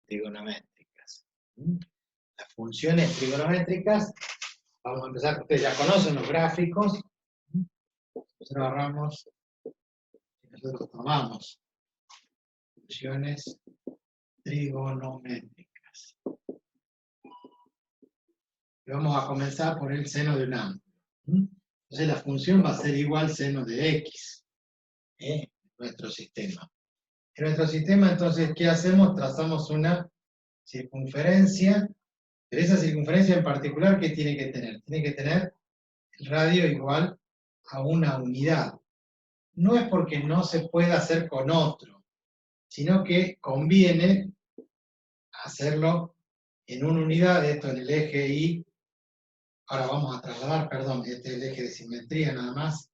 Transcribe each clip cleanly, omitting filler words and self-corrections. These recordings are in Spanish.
trigonométricas. Las funciones trigonométricas, vamos a empezar, ustedes ya conocen los gráficos. Nosotros agarramos, nosotros tomamos funciones trigonométricas. Y vamos a comenzar por el seno de un ángulo. Entonces la función va a ser igual seno de x, en nuestro sistema. En nuestro sistema, entonces, ¿qué hacemos? Trazamos una circunferencia, pero esa circunferencia en particular, ¿qué tiene que tener? Tiene que tener el radio igual a una unidad. No es porque no se pueda hacer con otro, sino que conviene hacerlo en una unidad, esto en el eje Y. Ahora vamos a trasladar, perdón, este es el eje de simetría nada más,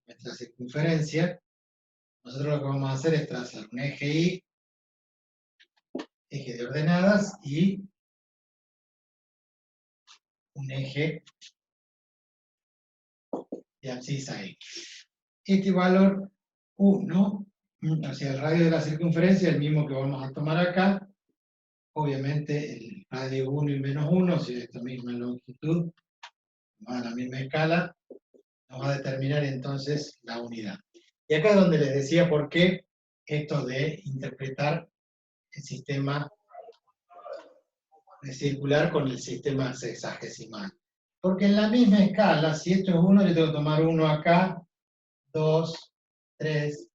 nuestra circunferencia. Nosotros lo que vamos a hacer es trazar un eje Y, eje de ordenadas, y un eje de abscisa X. Este valor 1, o sea, el radio de la circunferencia es el mismo que vamos a tomar acá. Obviamente el radio 1 y menos 1, si es esta misma longitud, va a la misma escala, nos va a determinar entonces la unidad. Y acá es donde les decía por qué esto de interpretar el sistema circular con el sistema sexagesimal. Porque en la misma escala, si esto es 1, yo tengo que tomar 1 acá, 2, 3,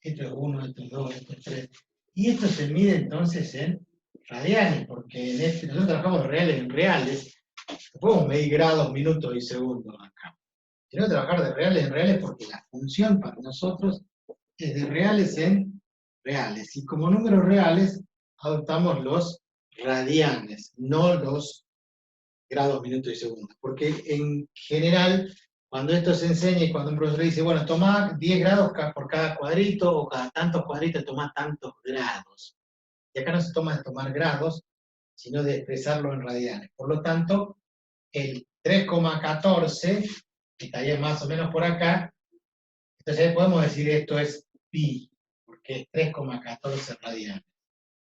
esto es 1, esto es 2, esto es 3. Y esto se mide entonces en radianes, porque nosotros trabajamos reales en reales, no podemos medir grados, minutos y segundos acá. Tenemos que trabajar de reales en reales porque la función para nosotros es de reales en reales. Y como números reales, adoptamos los radianes, no los grados, minutos y segundos. Porque en general, cuando esto se enseña y cuando un profesor dice, bueno, toma 10 grados por cada cuadrito, o cada tantos cuadritos toma tantos grados. Y acá no se toma de tomar grados, sino de expresarlo en radianes. Por lo tanto, el 3,14, que estaría más o menos por acá, entonces podemos decir esto es pi, porque es 3,14 radianes.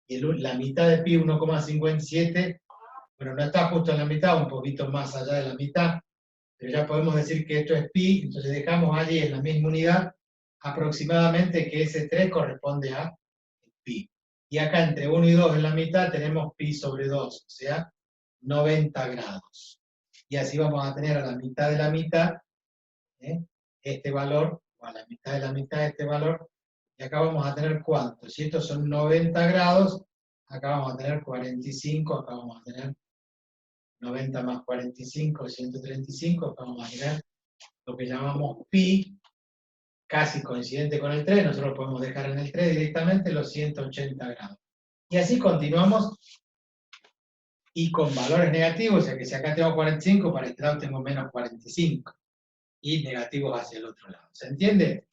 Y la mitad de pi, 1,57, bueno, no está justo en la mitad, un poquito más allá de la mitad, pero ya podemos decir que esto es pi, entonces dejamos allí en la misma unidad aproximadamente que ese 3 corresponde a pi. Y acá entre 1 y 2 en la mitad tenemos pi sobre 2, o sea, 90 grados. Y así vamos a tener a la mitad de la mitad este valor, o a la mitad de la mitad este valor, y acá vamos a tener ¿cuánto? Si estos son 90 grados, acá vamos a tener 45, acá vamos a tener 90 más 45, 135, acá vamos a tener lo que llamamos pi, casi coincidente con el 3, nosotros lo podemos dejar en el 3 directamente, los 180 grados. Y así continuamos, y con valores negativos, o sea que si acá tengo 45, para este lado tengo menos 45, y negativos hacia el otro lado. ¿Se entiende?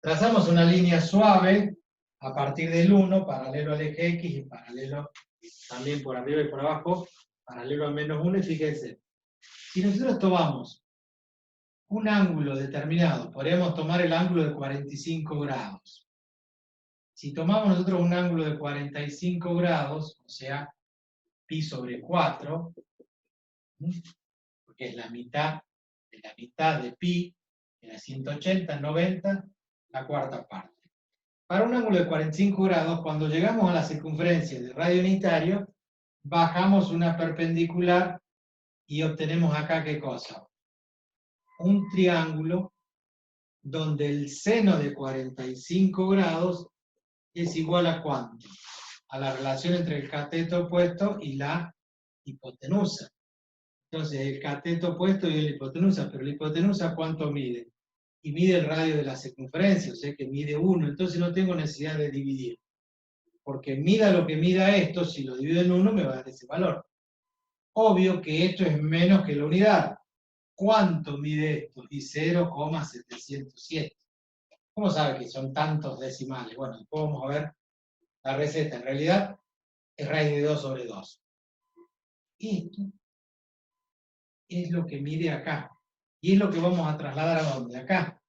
Trazamos una línea suave a partir del 1, paralelo al eje X, y paralelo también por arriba y por abajo, paralelo al menos 1, y fíjense, si nosotros tomamos un ángulo determinado, podríamos tomar el ángulo de 45 grados. Si tomamos nosotros un ángulo de 45 grados, o sea, pi sobre 4, porque es la mitad de pi, era 180, 90, la cuarta parte. Para un ángulo de 45 grados, cuando llegamos a la circunferencia del radio unitario, bajamos una perpendicular y obtenemos acá, ¿qué cosa? Un triángulo donde el seno de 45 grados es igual a ¿cuánto? A la relación entre el cateto opuesto y la hipotenusa. Entonces, el cateto opuesto y la hipotenusa, pero la hipotenusa ¿cuánto mide? Y mide el radio de la circunferencia, o sea que mide 1, entonces no tengo necesidad de dividir. Porque mida lo que mida esto, si lo divido en 1 me va a dar ese valor. Obvio que esto es menos que la unidad. ¿Cuánto mide esto? Y 0,707. ¿Cómo sabe que son tantos decimales? Bueno, después vamos a ver la receta. En realidad es raíz de 2 sobre 2. Y esto es lo que mide acá. Y es lo que vamos a trasladar a dónde? Acá.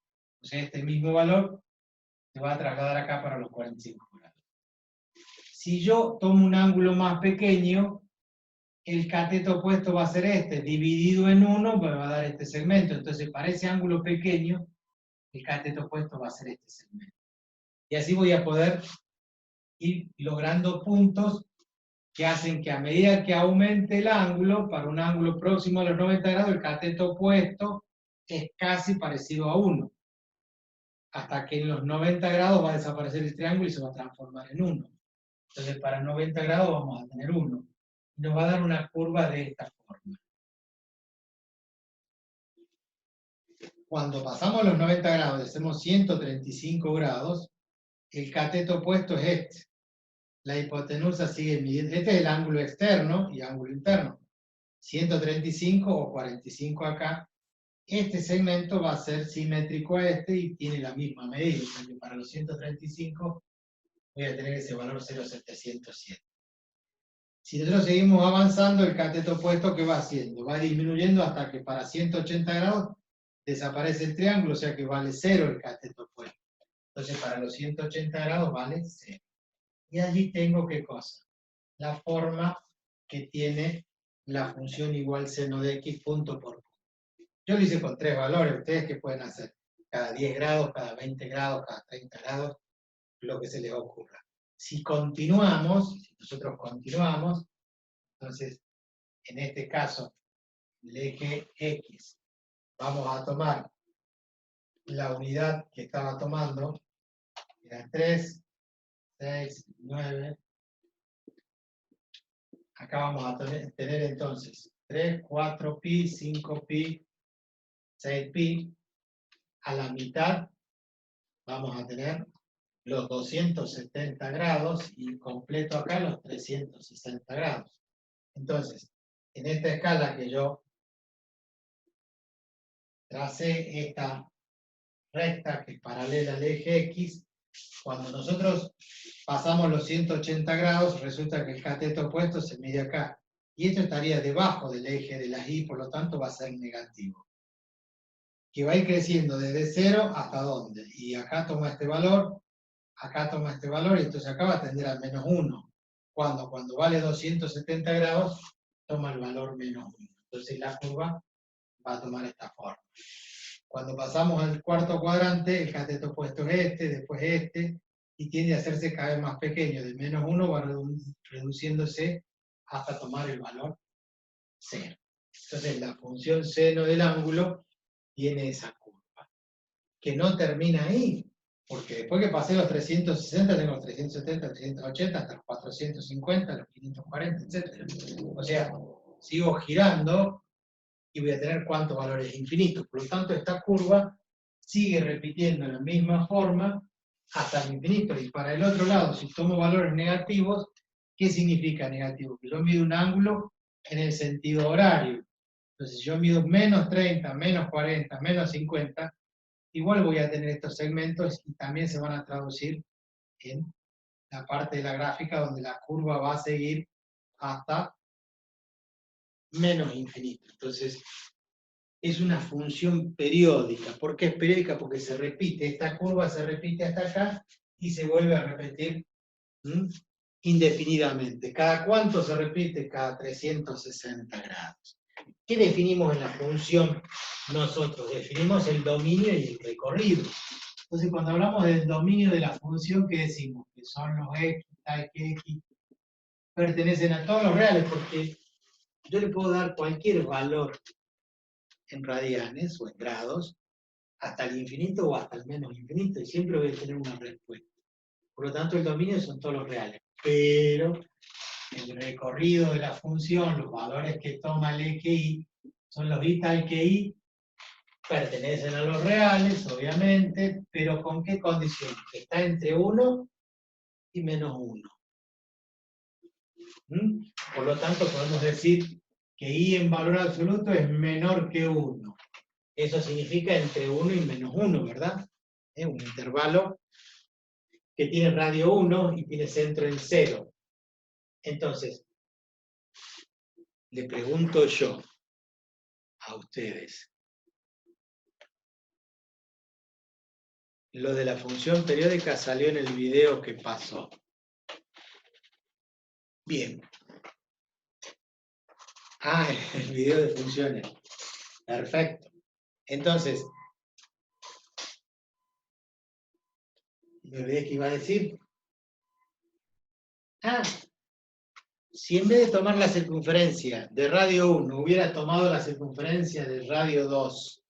O sea, este mismo valor se va a trasladar acá para los 45 grados. Si yo tomo un ángulo más pequeño, el cateto opuesto va a ser este, dividido en 1, me va a dar este segmento. Entonces, para ese ángulo pequeño, el cateto opuesto va a ser este segmento. Y así voy a poder ir logrando puntos que hacen que a medida que aumente el ángulo, para un ángulo próximo a los 90 grados, el cateto opuesto es casi parecido a 1. Hasta que en los 90 grados va a desaparecer el triángulo y se va a transformar en 1. Entonces, para 90 grados vamos a tener 1. Y nos va a dar una curva de esta forma. Cuando pasamos los 90 grados y hacemos 135 grados, el cateto opuesto es este. La hipotenusa sigue midiendo. Este es el ángulo externo y ángulo interno. 135 o 45 acá. Este segmento va a ser simétrico a este y tiene la misma medida. O sea que para los 135 voy a tener ese valor 0,707. Si nosotros seguimos avanzando, el cateto opuesto, ¿qué va haciendo? Va disminuyendo hasta que para 180 grados desaparece el triángulo, o sea que vale 0 el cateto opuesto. Entonces para los 180 grados vale 0. Y allí tengo, ¿qué cosa? La forma que tiene la función igual seno de x punto por punto. Yo lo hice con 3 valores. ¿Ustedes qué pueden hacer? Cada 10 grados, cada 20 grados, cada 30 grados, lo que se les ocurra. Si continuamos, si nosotros continuamos, entonces, en este caso, el eje X, vamos a tomar la unidad que estaba tomando, era 3, 6, 9. Acá vamos a tener entonces 3, 4pi, 5pi, 6pi. A la mitad vamos a tener los 270 grados y completo acá los 360 grados. Entonces, en esta escala que yo tracé, esta recta que es paralela al eje X, cuando nosotros pasamos los 180 grados, resulta que el cateto opuesto se mide acá. Y esto estaría debajo del eje de la Y, por lo tanto va a ser negativo. Que va a ir creciendo desde 0 hasta dónde. Y acá toma este valor, y entonces acá va a tender a menos 1. Cuando vale 270 grados, toma el valor menos 1. Entonces la curva va a tomar esta forma. Cuando pasamos al cuarto cuadrante, el cateto opuesto es este, después este, y tiende a hacerse cada vez más pequeño. De menos 1 va reduciéndose hasta tomar el valor 0. Entonces la función seno del ángulo tiene esa curva, que no termina ahí, porque después que pasé los 360, tengo los 370, 380, hasta los 450, los 540, etc. O sea, sigo girando y voy a tener cuántos valores infinitos. Por lo tanto, esta curva sigue repitiendo la misma forma hasta el infinito. Y para el otro lado, si tomo valores negativos, ¿qué significa negativo? Que yo mido un ángulo en el sentido horario. Entonces, si yo mido menos 30, menos 40, menos 50, igual voy a tener estos segmentos y también se van a traducir en la parte de la gráfica donde la curva va a seguir hasta menos infinito. Entonces, es una función periódica. ¿Por qué es periódica? Porque se repite. Esta curva se repite hasta acá y se vuelve a repetir indefinidamente. ¿Cada cuánto se repite? Cada 360 grados. ¿Qué definimos en la función nosotros? Definimos el dominio y el recorrido. Entonces, cuando hablamos del dominio de la función, ¿qué decimos? Que son los x, tal que x pertenecen a todos los reales, porque yo le puedo dar cualquier valor en radianes o en grados, hasta el infinito o hasta el menos infinito, y siempre voy a tener una respuesta. Por lo tanto, el dominio son todos los reales. Pero el recorrido de la función, los valores que toma el eje y, son los i tal que i, pertenecen a los reales, obviamente, pero ¿con qué condición? Que está entre 1 y menos 1. Por lo tanto, podemos decir que i en valor absoluto es menor que 1. Eso significa entre 1 y menos 1, ¿verdad? Es un intervalo que tiene radio 1 y tiene centro en 0. Entonces, le pregunto yo a ustedes, lo de la función periódica salió en el video que pasó. Bien. Ah, el video de funciones. Perfecto. Entonces, me olvidé que iba a decir. Ah, si en vez de tomar la circunferencia de radio 1 hubiera tomado la circunferencia de radio 2,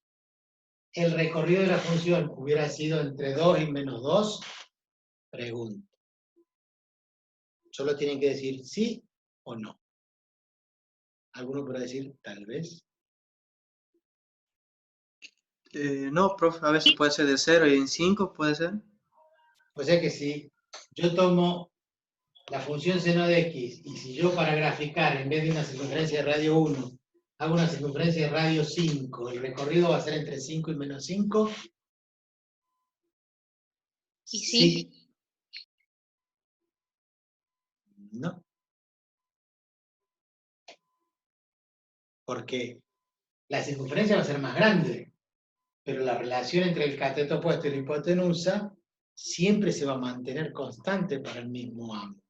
el recorrido de la función hubiera sido entre 2 y menos 2, pregunto. Solo tienen que decir sí o no. ¿Alguno podrá decir tal vez? No, profe, a veces puede ser de 0 y en 5 puede ser. O sea que si yo tomo la función seno de x, y si yo para graficar, en vez de una circunferencia de radio 1, hago una circunferencia de radio 5, el recorrido va a ser entre 5 y menos 5. ¿Y sí? No. Porque la circunferencia va a ser más grande, pero la relación entre el cateto opuesto y la hipotenusa siempre se va a mantener constante para el mismo ángulo.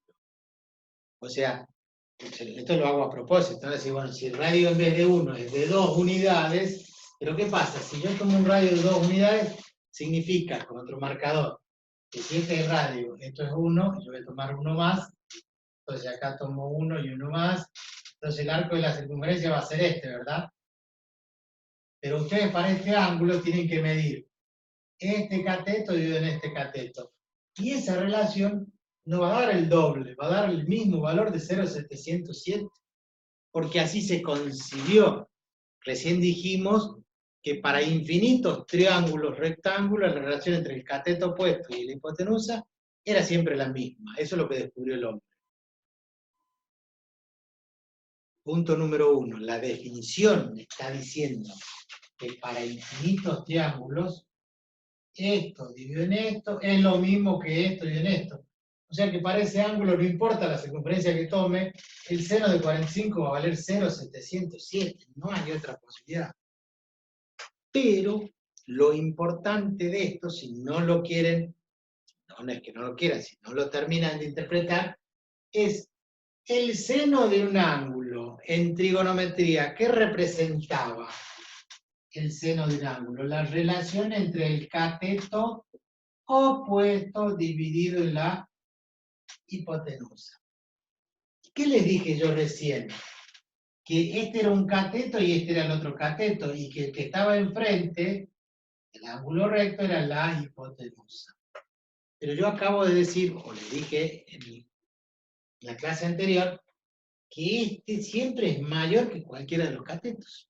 O sea, esto lo hago a propósito, ¿no? Decir, bueno, si el radio en vez de 1 es de 2 unidades, pero ¿qué pasa? Si yo tomo un radio de 2 unidades, significa, con otro marcador, que si este es radio, esto es 1, yo voy a tomar uno más, entonces acá tomo 1 y 1 más, entonces el arco de la circunferencia va a ser este, ¿verdad? Pero ustedes para este ángulo tienen que medir este cateto dividido en este cateto. Y esa relación no va a dar el doble, va a dar el mismo valor de 0,707, porque así se concibió. Recién dijimos que para infinitos triángulos rectángulos, la relación entre el cateto opuesto y la hipotenusa era siempre la misma. Eso es lo que descubrió el hombre. Punto número 1. La definición está diciendo que para infinitos triángulos, esto dividido en esto es lo mismo que esto dividido en esto. O sea que para ese ángulo no importa la circunferencia que tome, el seno de 45 va a valer 0,707. No hay otra posibilidad. Pero lo importante de esto, si no lo quieren, no es que no lo quieran, si no lo terminan de interpretar, es el seno de un ángulo en trigonometría. ¿Qué representaba el seno de un ángulo? La relación entre el cateto opuesto dividido en la hipotenusa. ¿Qué les dije yo recién? Que este era un cateto y este era el otro cateto, y que el que estaba enfrente, el ángulo recto, era la hipotenusa. Pero yo acabo de decir, o le dije en la clase anterior, que este siempre es mayor que cualquiera de los catetos.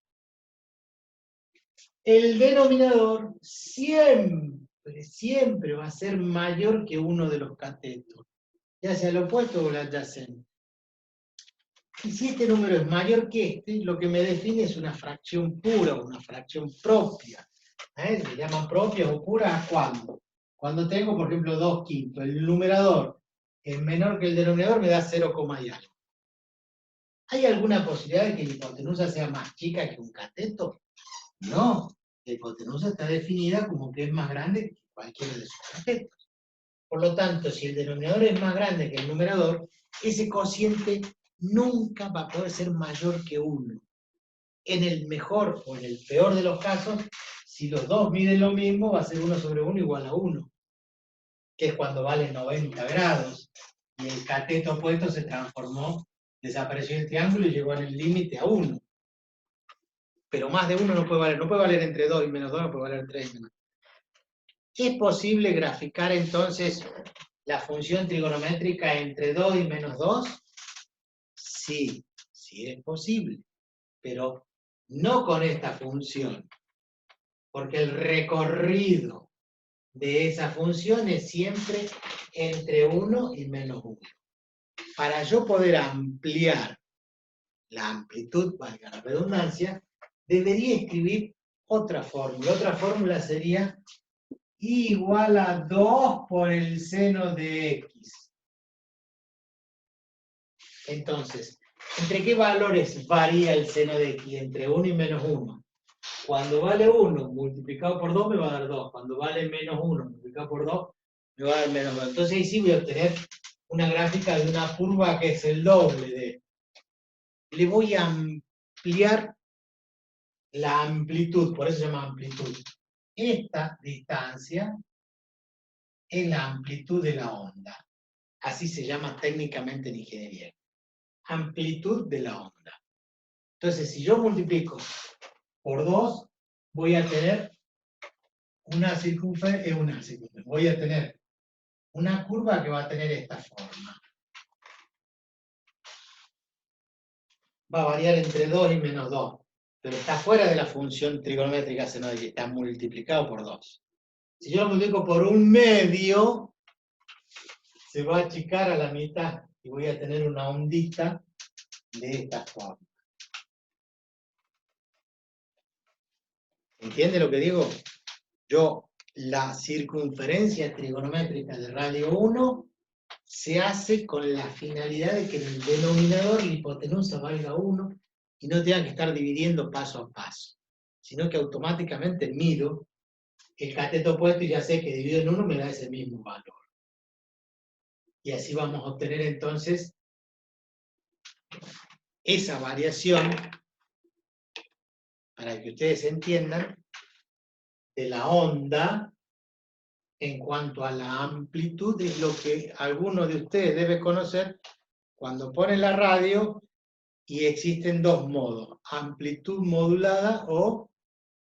El denominador siempre va a ser mayor que uno de los catetos, ya sea el opuesto o el adyacente. Y si este número es mayor que este, lo que me define es una fracción pura, una fracción propia. Se llaman propias o puras ¿cuándo? Cuando tengo, por ejemplo, 2/5. El numerador es menor que el denominador, me da 0, y algo. ¿Hay alguna posibilidad de que la hipotenusa sea más chica que un cateto? No. La hipotenusa está definida como que es más grande que cualquiera de sus catetos. Por lo tanto, si el denominador es más grande que el numerador, ese cociente nunca va a poder ser mayor que 1. En el mejor o en el peor de los casos, si los dos miden lo mismo, va a ser 1 sobre 1 igual a 1, que es cuando vale 90 grados, y el cateto opuesto se transformó, desapareció el triángulo y llegó en el límite a 1. Pero más de 1 no puede valer entre 2 y menos 2, no puede valer 3 y menos 2. ¿Es posible graficar entonces la función trigonométrica entre 2 y menos 2? Sí, sí es posible, pero no con esta función, porque el recorrido de esa función es siempre entre 1 y menos 1. Para yo poder ampliar la amplitud, valga la redundancia, debería escribir otra fórmula. Otra fórmula sería I igual a 2 por el seno de X. Entonces, ¿entre qué valores varía el seno de X? Entre 1 y menos 1. Cuando vale 1 multiplicado por 2 me va a dar 2. Cuando vale menos 1 multiplicado por 2 me va a dar menos 2. Entonces ahí sí voy a obtener una gráfica de una curva que es el doble de. Le voy a ampliar la amplitud, por eso se llama amplitud. Esta distancia es la amplitud de la onda. Así se llama técnicamente en ingeniería. Amplitud de la onda. Entonces, si yo multiplico por 2, voy a tener una circunferencia, voy a tener una curva que va a tener esta forma. Va a variar entre 2 y menos 2, pero está fuera de la función trigonométrica senoide, que está multiplicado por 2. Si yo lo multiplico por 1/2, se va a achicar a la mitad y voy a tener una ondita de esta forma. ¿Entiende lo que digo? La circunferencia trigonométrica de radio 1 se hace con la finalidad de que en el denominador la hipotenusa valga 1 y no tenga que estar dividiendo paso a paso, sino que automáticamente mido el cateto opuesto y ya sé que dividido en 1 me da ese mismo valor. Y así vamos a obtener entonces esa variación, para que ustedes entiendan, de la onda en cuanto a la amplitud, es lo que alguno de ustedes debe conocer cuando pone la radio y existen dos modos, amplitud modulada o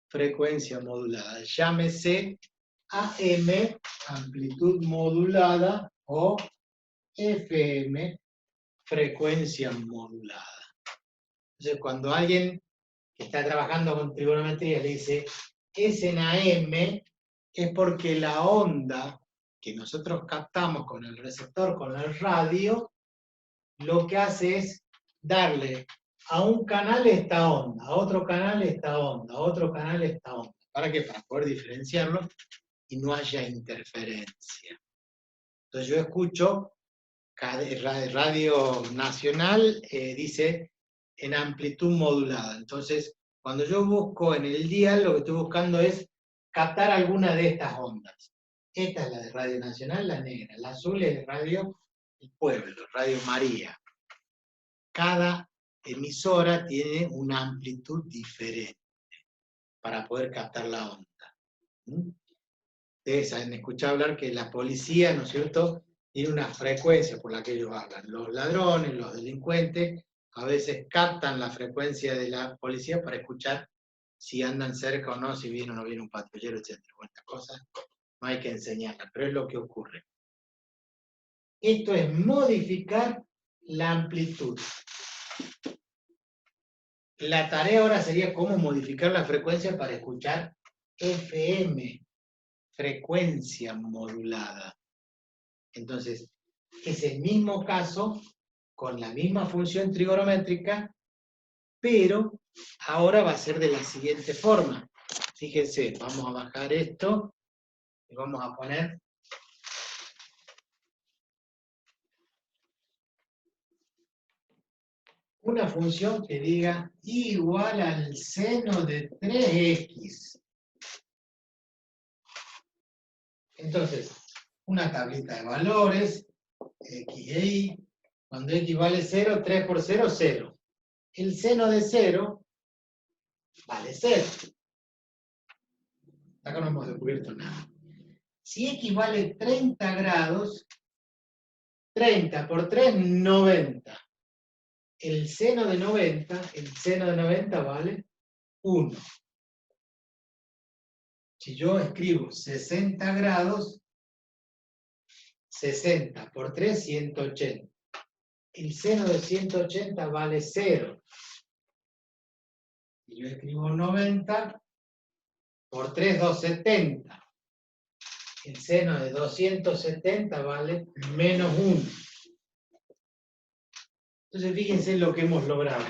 frecuencia modulada. Llámese AM, amplitud modulada, o FM, frecuencia modulada. Entonces, cuando alguien que está trabajando con trigonometría le dice es en AM, es porque la onda que nosotros captamos con el receptor, con el radio, lo que hace es darle a un canal esta onda, a otro canal esta onda, a otro canal esta onda. ¿Para qué? Para poder diferenciarlo y no haya interferencia. Entonces yo escucho, Radio Nacional dice en amplitud modulada. Entonces, cuando yo busco en el dial, lo que estoy buscando es captar alguna de estas ondas. Esta es la de Radio Nacional, la negra. La azul es de Radio El Pueblo, Radio María. Cada emisora tiene una amplitud diferente para poder captar la onda. Ustedes han escuchado hablar que la policía, ¿no es cierto?, tiene una frecuencia por la que ellos hablan. Los ladrones, los delincuentes, a veces captan la frecuencia de la policía para escuchar si andan cerca o no, si viene o no viene un patrullero, etc. Bueno, estas cosas no hay que enseñarlas, pero es lo que ocurre. Esto es modificar la amplitud. La tarea ahora sería cómo modificar la frecuencia para escuchar FM, frecuencia modulada. Entonces, es el mismo caso, con la misma función trigonométrica, pero ahora va a ser de la siguiente forma. Fíjense, vamos a bajar esto y vamos a poner una función que diga igual al seno de 3x. Entonces, una tablita de valores, x e y, cuando x vale 0, 3 por 0, 0. El seno de 0 vale 0. Acá no hemos descubierto nada. Si x vale 30 grados, 30 por 3, 90. El seno de 90 vale 1. Si yo escribo 60 grados, 60 por 3, 180. El seno de 180 vale 0. Si yo escribo 90 por 3, 270. El seno de 270 vale menos 1. Entonces fíjense lo que hemos logrado.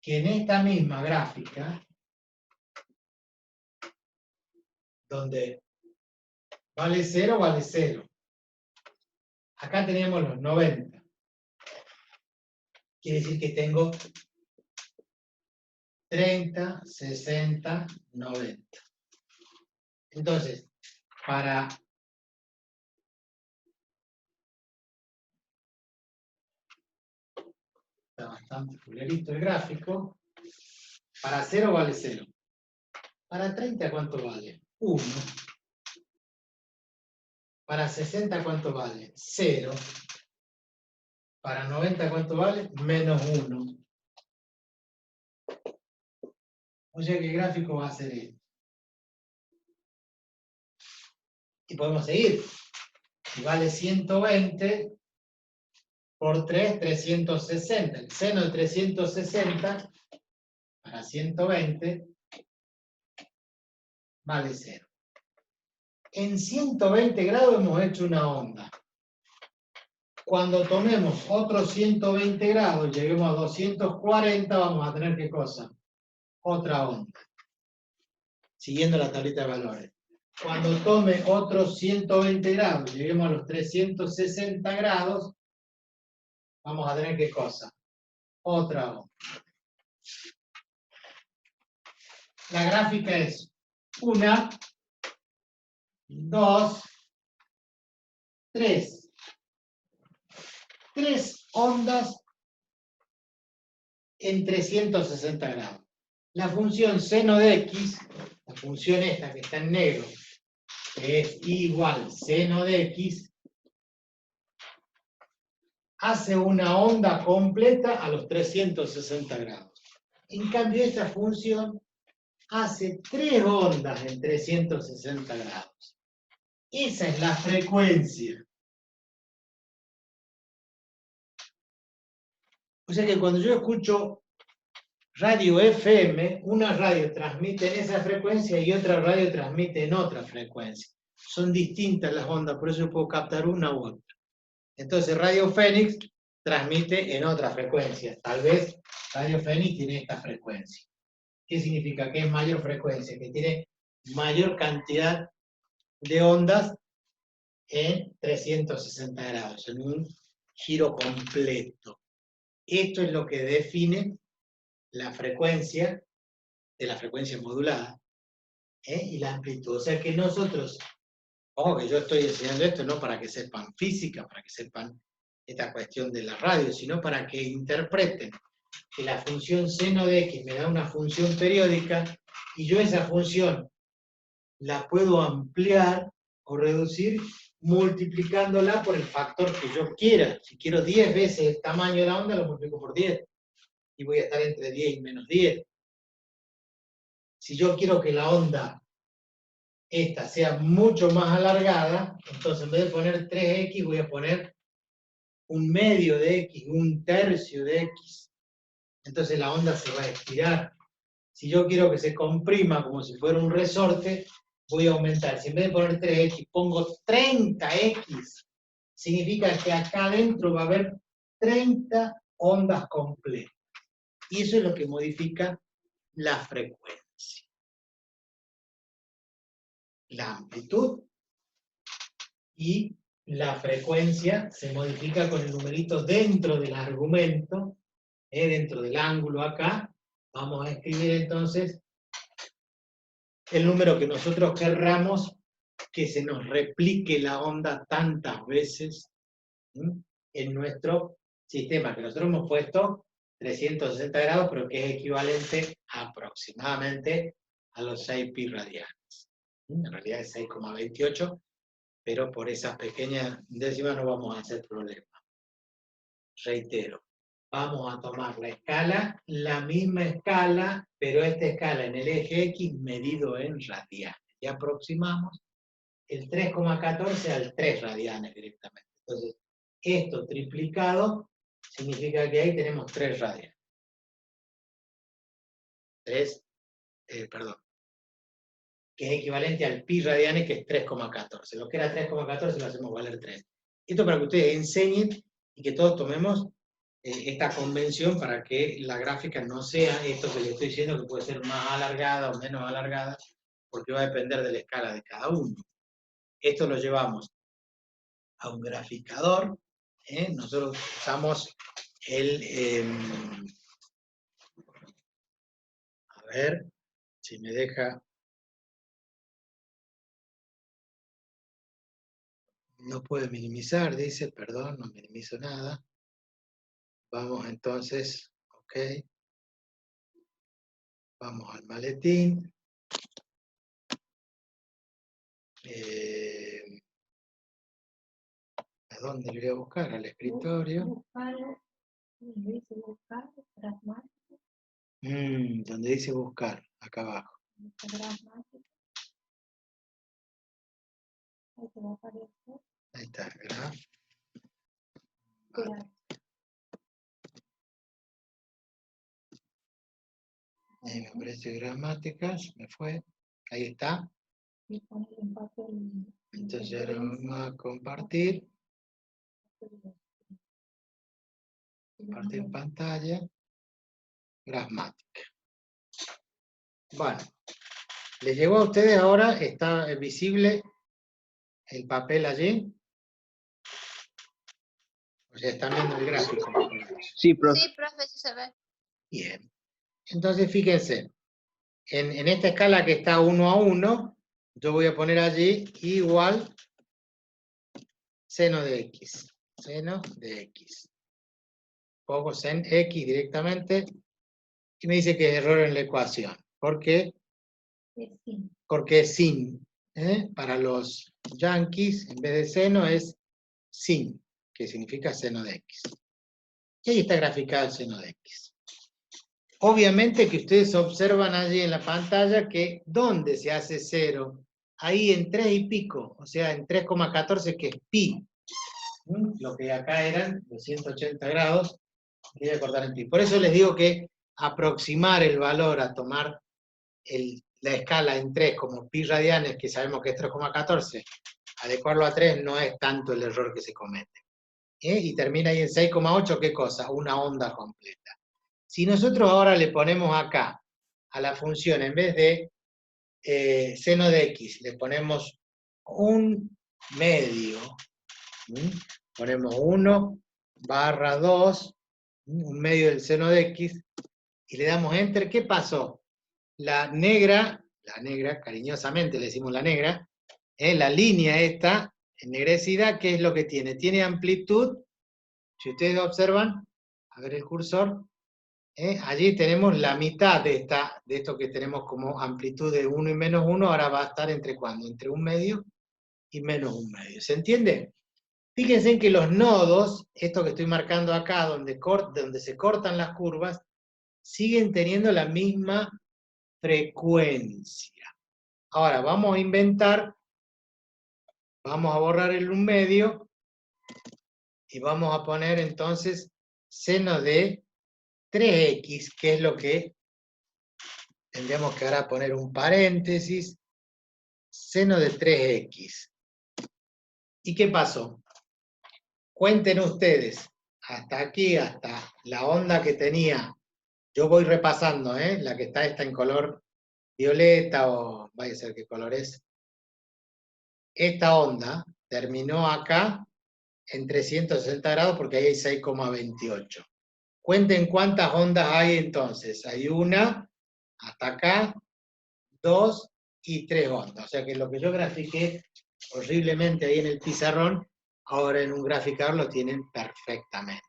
Que en esta misma gráfica, donde vale 0, vale 0. Acá tenemos los 90. Quiere decir que tengo 30, 60, 90. Entonces, para Está bastante fulerito el gráfico. Para 0 vale 0. Para 30, ¿cuánto vale? 1. Para 60, ¿cuánto vale? 0. Para 90, ¿cuánto vale? Menos 1. O sea que el gráfico va a ser este. Y podemos seguir. Si vale 120 por 3, 360. El seno de 360 para 120 vale 0. En 120 grados hemos hecho una onda. Cuando tomemos otros 120 grados, lleguemos a 240, vamos a tener ¿qué cosa? Otra onda. Siguiendo la tablita de valores. Cuando tome otros 120 grados, lleguemos a los 360 grados, vamos a tener ¿qué cosa? Otra onda. La gráfica es 1, 2, 3. 3 ondas en 360 grados. La función seno de x, la función esta que está en negro, que es igual seno de x, hace una onda completa a los 360 grados. En cambio, esta función hace 3 ondas en 360 grados. Esa es la frecuencia. O sea que cuando yo escucho radio FM, una radio transmite en esa frecuencia y otra radio transmite en otra frecuencia. Son distintas las ondas, por eso yo puedo captar una u otra. Entonces Radio Fénix transmite en otra frecuencia. Tal vez Radio Fénix tiene esta frecuencia. ¿Qué significa? Que es mayor frecuencia, que tiene mayor cantidad de ondas en 360 grados, en un giro completo. Esto es lo que define la frecuencia de la frecuencia modulada y la amplitud. O sea que nosotros, ojo que yo estoy enseñando esto no para que sepan física, para que sepan esta cuestión de la radio, sino para que interpreten que la función seno de x me da una función periódica y yo esa función la puedo ampliar o reducir multiplicándola por el factor que yo quiera. Si quiero 10 veces el tamaño de la onda, lo multiplico por 10 y voy a estar entre 10 y menos 10. Si yo quiero que la onda esta sea mucho más alargada, entonces en vez de poner 3x voy a poner un medio de x, un tercio de x. Entonces la onda se va a estirar. Si yo quiero que se comprima como si fuera un resorte, voy a aumentar. Si en vez de poner 3x pongo 30x, significa que acá adentro va a haber 30 ondas completas. Y eso es lo que modifica la frecuencia. La amplitud y la frecuencia se modifica con el numerito dentro del argumento, dentro del ángulo acá. Vamos a escribir entonces el número que nosotros querramos que se nos replique la onda tantas veces en nuestro sistema, que nosotros hemos puesto 360 grados, pero que es equivalente aproximadamente a los 6 pi radianes. En realidad es 6,28, pero por esas pequeñas décimas no vamos a hacer problema. Reitero, vamos a tomar la escala, la misma escala, pero esta escala en el eje X medido en radianes. Y aproximamos el 3,14 al 3 radianes directamente. Entonces, esto triplicado significa que ahí tenemos 3 radianes. 3, perdón, que es equivalente al pi radianes, que es 3,14. Lo que era 3,14 lo hacemos valer 3. Esto para que ustedes enseñen y que todos tomemos esta convención para que la gráfica no sea esto que les estoy diciendo, que puede ser más alargada o menos alargada, porque va a depender de la escala de cada uno. Esto lo llevamos a un graficador. Nosotros usamos el... a ver si me deja... No puede minimizar, dice, perdón, no minimizo nada. Vamos entonces, ok. Vamos al maletín. ¿A dónde lo voy a buscar? Al escritorio. Donde dice buscar, gramática. Donde dice buscar, acá abajo. Gramática. Ahí te va a aparecer. Ahí está, graf. Gramática. Ahí me aparece gramáticas, me fue. Ahí está. Y pone en papel. Entonces ahora vamos a compartir. Compartir pantalla. Gramática. Bueno. ¿Les llegó a ustedes ahora? ¿Está visible el papel allí? O sea, están viendo el gráfico. Sí, profe. Sí, profe, sí se ve. Bien. Entonces, fíjense. En esta escala que está 1 a 1, yo voy a poner allí igual seno de x. Seno de x. Pongo sen x directamente y me dice que es error en la ecuación. ¿Por qué? Porque es sin. Para los yanquis, en vez de seno, es sin, que significa seno de x. Y ahí está graficado el seno de x. Obviamente que ustedes observan allí en la pantalla que ¿dónde se hace 0? Ahí en 3 y pico, o sea, en 3,14 que es pi. Lo que acá eran 280 grados, voy a cortar en pi. Por eso les digo que aproximar el valor a tomar la escala en 3 como pi radianes, que sabemos que es 3,14, adecuarlo a 3 no es tanto el error que se comete. Y termina ahí en 6,8, ¿qué cosa? Una onda completa. Si nosotros ahora le ponemos acá a la función, en vez de seno de x, le ponemos un medio, ponemos 1/2, un medio del seno de x, y le damos enter, ¿qué pasó? La negra, cariñosamente le decimos la negra, la línea esta, ennegrecida, ¿qué es lo que tiene? Tiene amplitud, si ustedes observan, a ver el cursor, allí tenemos la mitad de esto que tenemos como amplitud de 1 y menos 1, ahora va a estar entre ¿cuándo? Entre un medio y menos un medio. ¿Se entiende? Fíjense en que los nodos, esto que estoy marcando acá, donde se cortan las curvas, siguen teniendo la misma frecuencia. Ahora, vamos a inventar, vamos a borrar el un medio, y vamos a poner entonces seno de 3x, que es lo que tendríamos que ahora poner un paréntesis, seno de 3x. ¿Y qué pasó? Cuenten ustedes, hasta aquí, hasta la onda que tenía, yo voy repasando, la que está esta en color violeta, o vaya a ser qué color es. Esta onda terminó acá en 360 grados porque ahí hay 6,28. Cuenten cuántas ondas hay entonces. Hay una, hasta acá, 2 y 3 ondas. O sea que lo que yo grafiqué horriblemente ahí en el pizarrón, ahora en un graficador lo tienen perfectamente.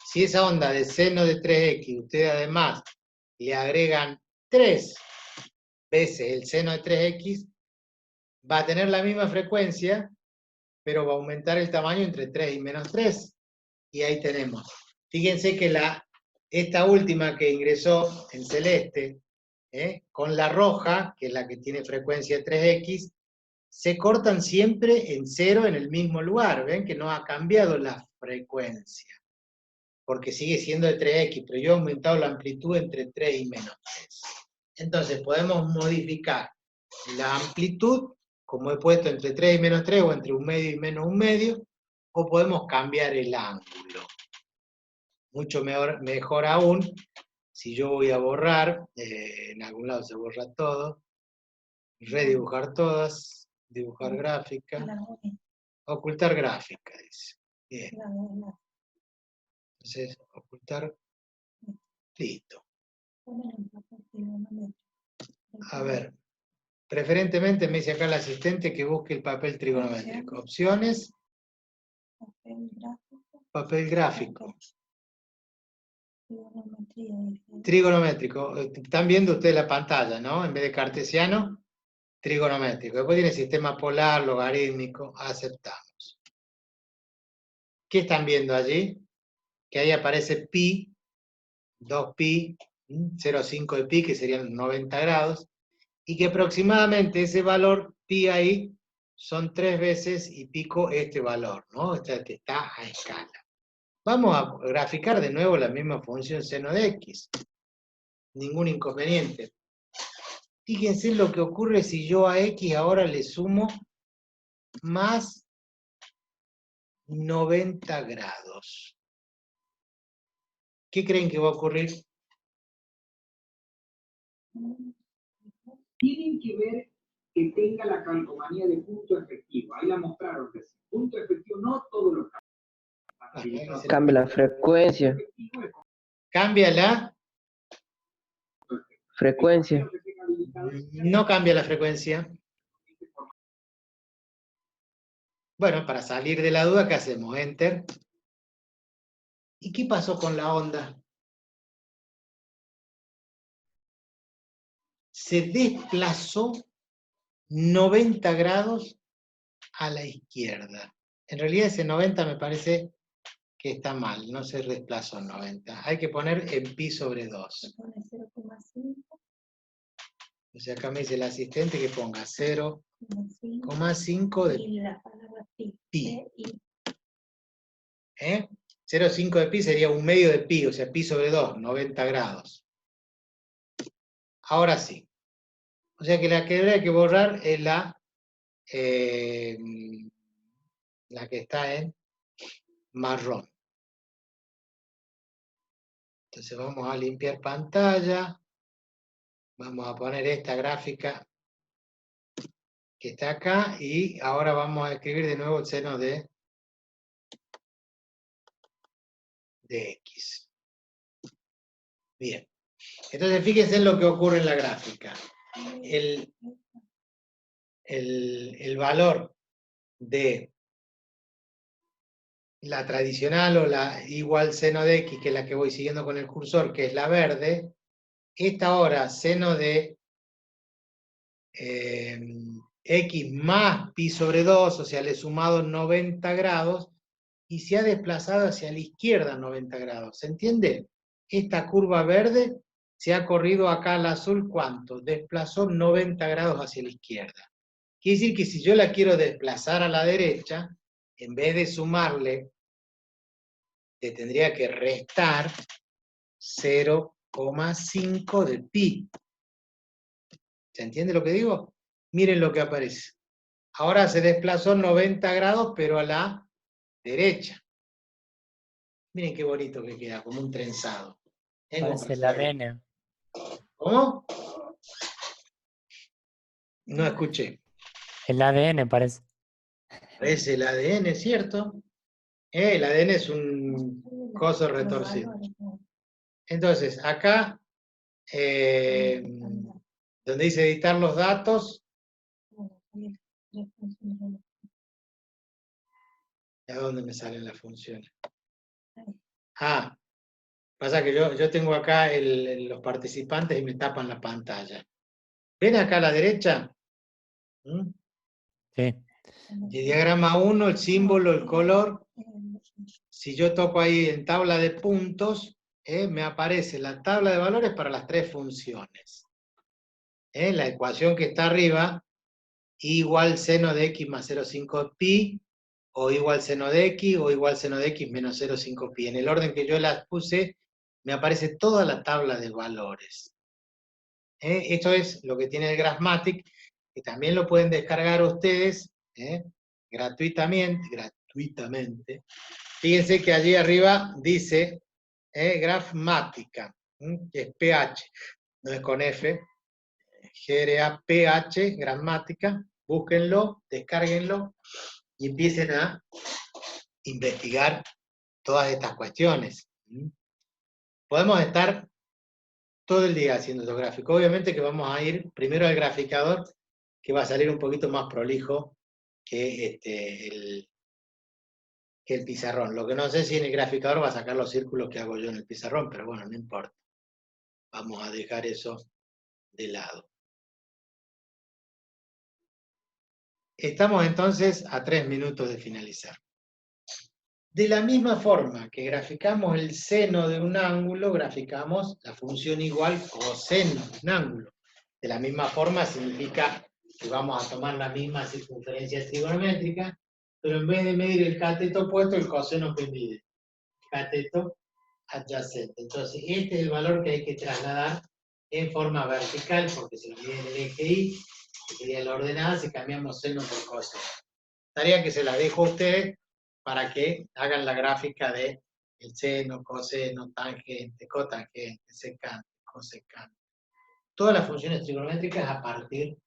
Si esa onda de seno de 3x, ustedes además le agregan 3 veces el seno de 3x, va a tener la misma frecuencia, pero va a aumentar el tamaño entre 3 y menos 3. Y ahí tenemos. Fíjense que esta última que ingresó en celeste, con la roja, que es la que tiene frecuencia 3x, se cortan siempre en 0 en el mismo lugar. Ven que no ha cambiado la frecuencia, porque sigue siendo de 3x, pero yo he aumentado la amplitud entre 3 y menos 3. Entonces podemos modificar la amplitud, como he puesto entre 3 y menos 3, o entre un medio y menos un medio, o podemos cambiar el ángulo. Mucho mejor aún, si yo voy a borrar, en algún lado se borra todo, redibujar todas, dibujar gráfica, ocultar gráfica, dice. Bien. Entonces, ocultar, listo. A ver, preferentemente me dice acá el asistente que busque el papel trigonométrico. Opciones, papel gráfico. Trigonometría diferente. Trigonométrico. Están viendo ustedes la pantalla, ¿no? En vez de cartesiano, trigonométrico. Después tiene sistema polar, logarítmico, aceptamos. ¿Qué están viendo allí? Que ahí aparece pi, 2pi, 0,5 de pi, que serían 90 grados, y que aproximadamente ese valor pi ahí son 3 veces y pico este valor, ¿no? Está a escala. Vamos a graficar de nuevo la misma función seno de x. Ningún inconveniente. Fíjense lo que ocurre si yo a x ahora le sumo más 90 grados. ¿Qué creen que va a ocurrir? Tienen que ver que tenga la calcomanía de punto efectivo. Ahí la mostraron. Que punto efectivo no todos los casos. Cambia la frecuencia. ¿Cambia la? Frecuencia. No cambia la frecuencia. Bueno, para salir de la duda, ¿qué hacemos? Enter. ¿Y qué pasó con la onda? Se desplazó 90 grados a la izquierda. En realidad ese 90 me parece que está mal, no se desplazó 90. Hay que poner en pi sobre 2. Se pone 0,5. O sea, acá me dice el asistente que ponga 0,5 0,5 de y la palabra pi. pi. Y 0,5 de pi sería un medio de pi, o sea, pi sobre 2, 90 grados. Ahora sí. O sea que la que habría que borrar es la que está en marrón. Entonces vamos a limpiar pantalla. Vamos a poner esta gráfica que está acá y ahora vamos a escribir de nuevo el seno de x. Bien. Entonces fíjense en lo que ocurre en la gráfica. El valor de la tradicional o la igual seno de x, que es la que voy siguiendo con el cursor, que es la verde, esta ahora seno de x más pi sobre 2, o sea, le he sumado 90 grados, y se ha desplazado hacia la izquierda 90 grados. ¿Se entiende? Esta curva verde se ha corrido acá al azul, ¿cuánto? Desplazó 90 grados hacia la izquierda. Quiere decir que si yo la quiero desplazar a la derecha, en vez de sumarle, le tendría que restar 0,5 de pi. ¿Se entiende lo que digo? Miren lo que aparece. Ahora se desplazó 90 grados, pero a la derecha. Miren qué bonito que queda, como un trenzado. Parece el ADN. ¿Cómo? No escuché. El ADN parece. Es el ADN, ¿cierto? El ADN es un coso retorcido. Entonces, acá, donde dice editar los datos, ¿a dónde me salen las funciones? Ah, pasa que yo tengo acá los participantes y me tapan la pantalla. ¿Ven acá a la derecha? Sí. El diagrama 1, el símbolo, el color. Si yo toco ahí en tabla de puntos, me aparece la tabla de valores para las 3 funciones. La ecuación que está arriba, igual seno de x más 0,5 pi, o igual seno de x, o igual seno de x menos 0,5 pi. En el orden que yo las puse, me aparece toda la tabla de valores. Esto es lo que tiene el Graphmatic, que también lo pueden descargar ustedes gratuitamente. Fíjense que allí arriba dice Graphmatica, que es PH, no es con F, GRAPH, Graphmatica, búsquenlo, descárguenlo y empiecen a investigar todas estas cuestiones. Podemos estar todo el día haciendo estos gráficos. Obviamente que vamos a ir primero al graficador, que va a salir un poquito más prolijo que que el pizarrón. Lo que no sé si en el graficador va a sacar los círculos que hago yo en el pizarrón, pero bueno, no importa. Vamos a dejar eso de lado. Estamos entonces a 3 minutos de finalizar. De la misma forma que graficamos el seno de un ángulo, graficamos la función igual coseno de un ángulo. De la misma forma significa que vamos a tomar la misma circunferencia trigonométrica, pero en vez de medir el cateto opuesto, el coseno que mide. Cateto adyacente. Entonces, este es el valor que hay que trasladar en forma vertical, porque se lo mide en el eje Y, que sería la ordenada, si cambiamos seno por coseno. Tarea que se la dejo a ustedes para que hagan la gráfica de el seno, coseno, tangente, cotangente, secante, cosecante. Todas las funciones trigonométricas a partir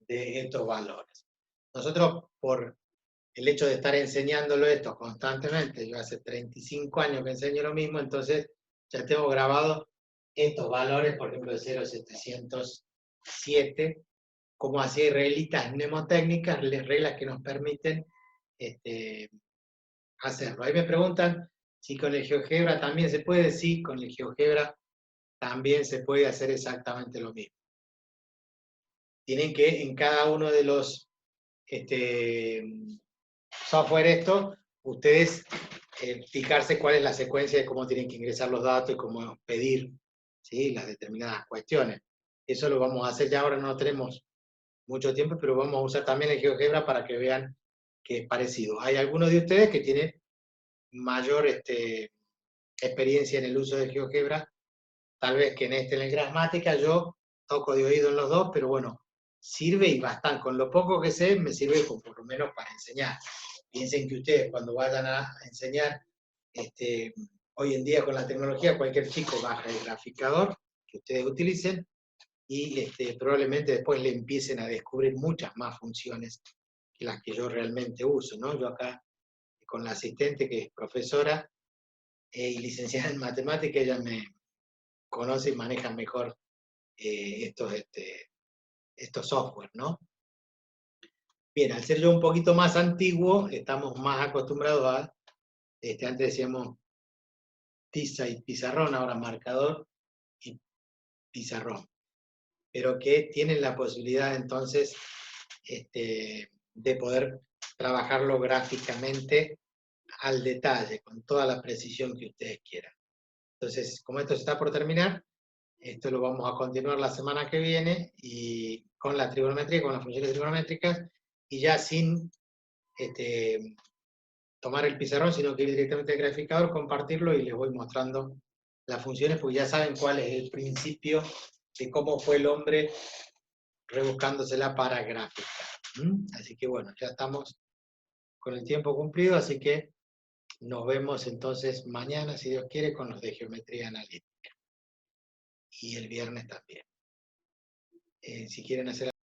de estos valores. Nosotros, por el hecho de estar enseñándolo esto constantemente, yo hace 35 años que enseño lo mismo, entonces ya tengo grabado estos valores, por ejemplo, de 0,707, como hacía israelitas mnemotécnicas, reglas que nos permiten hacerlo. Ahí me preguntan si con el GeoGebra también se puede. Sí, con el GeoGebra también se puede hacer exactamente lo mismo. Tienen que en cada uno de los software ustedes fijarse cuál es la secuencia de cómo tienen que ingresar los datos y cómo pedir, ¿sí?, las determinadas cuestiones. Eso lo vamos a hacer ya, ahora no tenemos mucho tiempo, pero vamos a usar también el GeoGebra para que vean que es parecido. Hay algunos de ustedes que tienen mayor experiencia en el uso de GeoGebra, tal vez que en el Gramática. Yo toco de oído en los dos, pero bueno, sirve y bastante. Con lo poco que sé, me sirve por lo menos para enseñar. Piensen que ustedes cuando vayan a enseñar, hoy en día con la tecnología, cualquier chico baja el graficador que ustedes utilicen y probablemente después le empiecen a descubrir muchas más funciones que las que yo realmente uso, ¿no? Yo acá, con la asistente que es profesora y licenciada en matemática, ella me conoce y maneja mejor estos software, ¿no? Bien, al ser yo un poquito más antiguo, estamos más acostumbrados a, antes decíamos tiza y pizarrón, ahora marcador y pizarrón, pero que tienen la posibilidad entonces de poder trabajarlo gráficamente al detalle, con toda la precisión que ustedes quieran. Entonces, como esto está por terminar, esto lo vamos a continuar la semana que viene, y con la trigonometría, con las funciones trigonométricas, y ya sin tomar el pizarrón, sino que ir directamente al graficador, compartirlo, y les voy mostrando las funciones, porque ya saben cuál es el principio de cómo fue el hombre rebuscándosela para gráfica. Así que bueno, ya estamos con el tiempo cumplido, así que nos vemos entonces mañana, si Dios quiere, con los de geometría analítica. Y el viernes también. Si quieren hacer